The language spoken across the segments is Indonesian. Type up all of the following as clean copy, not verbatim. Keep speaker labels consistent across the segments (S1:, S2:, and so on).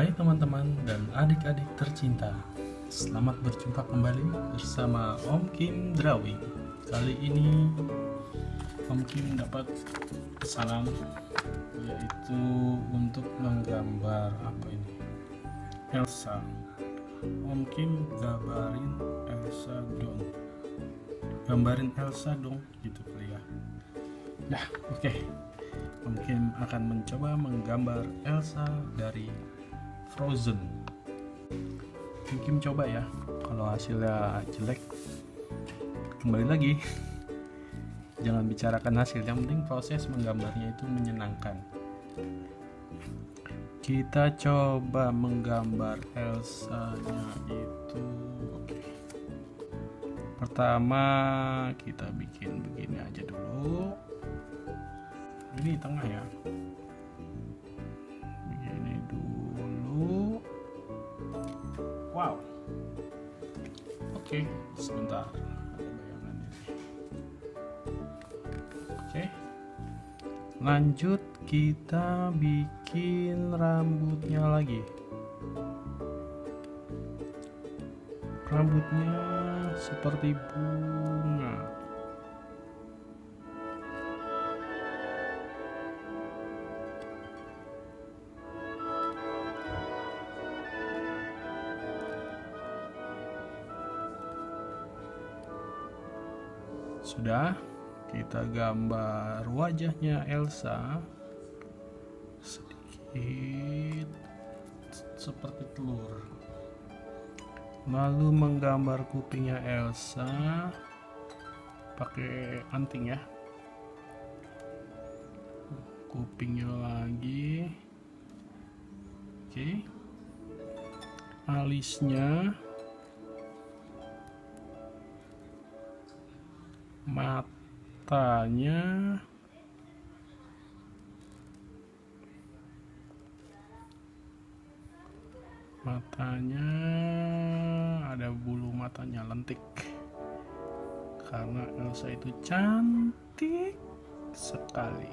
S1: Hai teman-teman dan adik-adik tercinta, selamat berjumpa kembali bersama Omkim Drawing. Kali ini Omkim dapat pesanan, yaitu untuk menggambar apa ini? Elsa. Omkim gambarin Elsa dong. Gambarin Elsa dong, gitu kali ya. Nah, oke. Omkim akan mencoba menggambar Elsa dari Frozen. Mungkin coba ya, kalau hasilnya jelek kembali lagi. Jangan bicarakan hasil, yang penting proses menggambarnya itu menyenangkan. Kita coba menggambar Elsa-nya itu. Oke. Pertama kita bikin begini aja dulu. Ini tengah ya. Wow. Oke, sebentar. Ada bayangannya. Oke. Lanjut kita bikin rambutnya lagi. Rambutnya seperti bunga. Sudah, kita gambar wajahnya Elsa sedikit seperti telur. Lalu menggambar kupingnya Elsa pakai anting ya. Kupingnya lagi. Oke. Alisnya, matanya, ada bulu matanya lentik karena Elsa itu cantik sekali.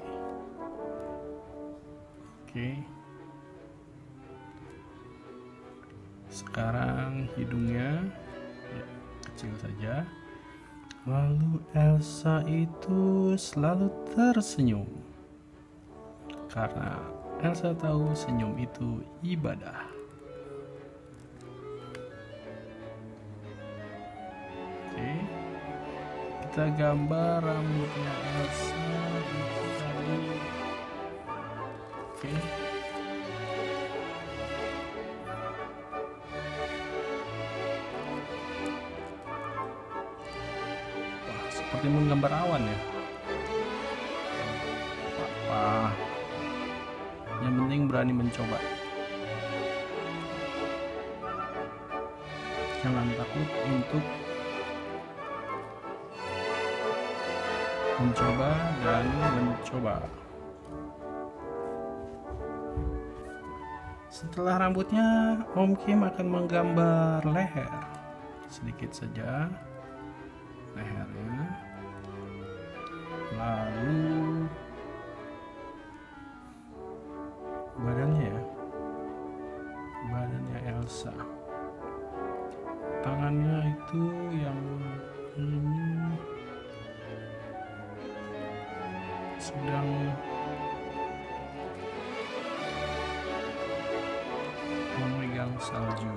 S1: Oke, sekarang hidungnya ya, kecil saja. Lalu Elsa itu selalu tersenyum karena Elsa tahu senyum itu ibadah. Oke, kita gambar rambutnya Elsa itu tadi. Oke. Seperti menggambar awan ya. Apa? Yang penting berani mencoba. Jangan takut untuk mencoba dan mencoba. Setelah rambutnya, Omkim akan menggambar leher. Sedikit saja lehernya, lalu badannya Elsa, tangannya itu yang ini sedang memegang salju.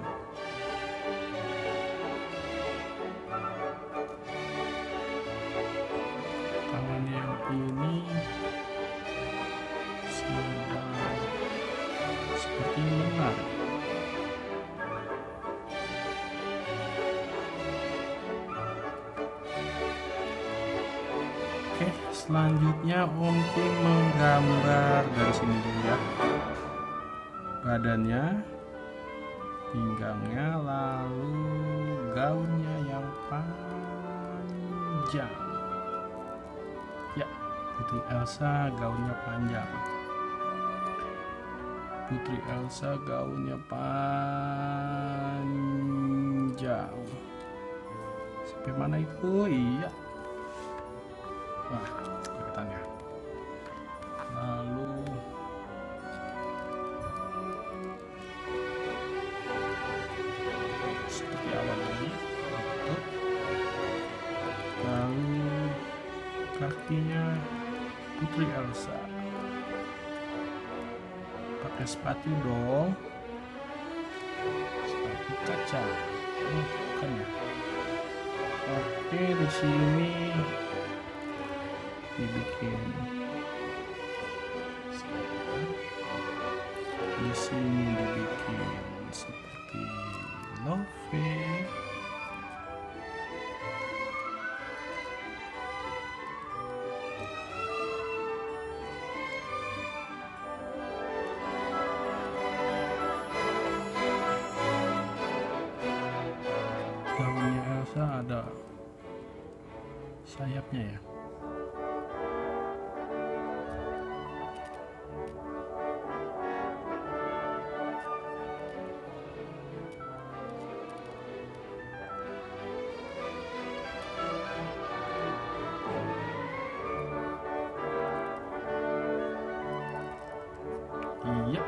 S1: Ini sedang seperti benar. Oke, selanjutnya Omkim menggambar dari sini dulu ya. Badannya, pinggangnya, lalu gaunnya yang panjang. Ya, Putri Elsa gaunnya panjang. Putri Elsa gaunnya panjang. Sampai mana itu? Iya. Wah, kelihatannya. Lalu Putri Elsa. Pakai sepatu dong. Sepatu kaca. Bukan ya? Oke, di sini dibikin. Di sini dibikin seperti love. Gaunnya Elsa ada sayapnya ya. Iya.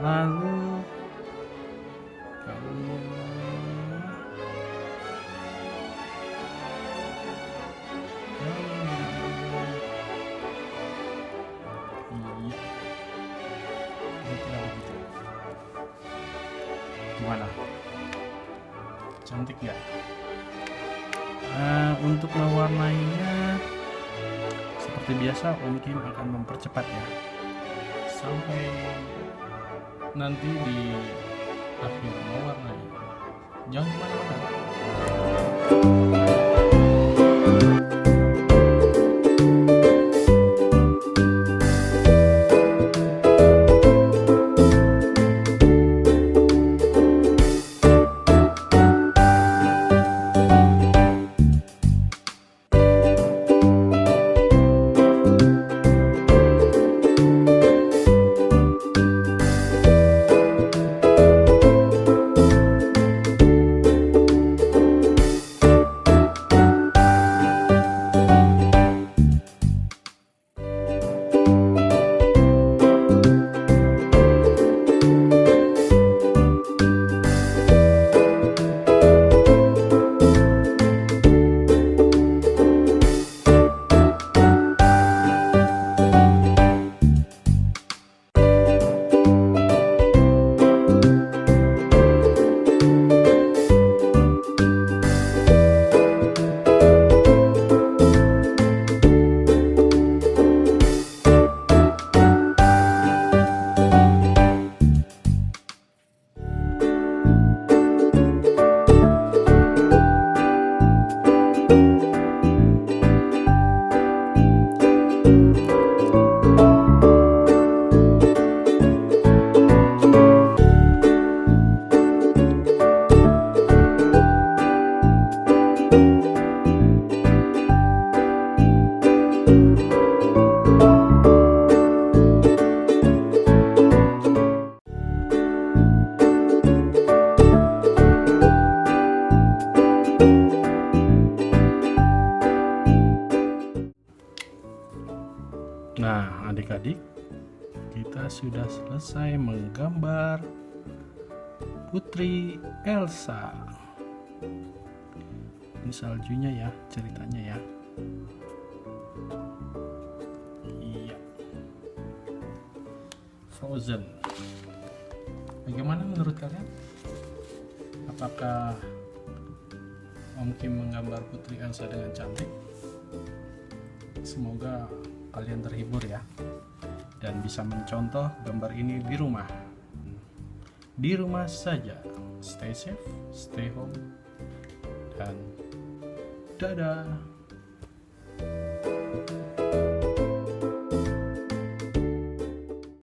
S1: Lalu gaunnya gimana? Cantik ya? Untuk mewarnainya seperti biasa omkim akan mempercepat ya, sampai nanti di akhir mewarnai. Jangan kemana-mana. Nah, adik-adik, kita sudah selesai menggambar Putri Elsa. Ini saljunya ya, ceritanya ya. Iya. Frozen. Bagaimana menurut kalian? Apakah omkim menggambar Putri Elsa dengan cantik? Semoga kalian terhibur ya, dan bisa mencontoh gambar ini di rumah. Di rumah saja. Stay safe, stay home, dan dadah.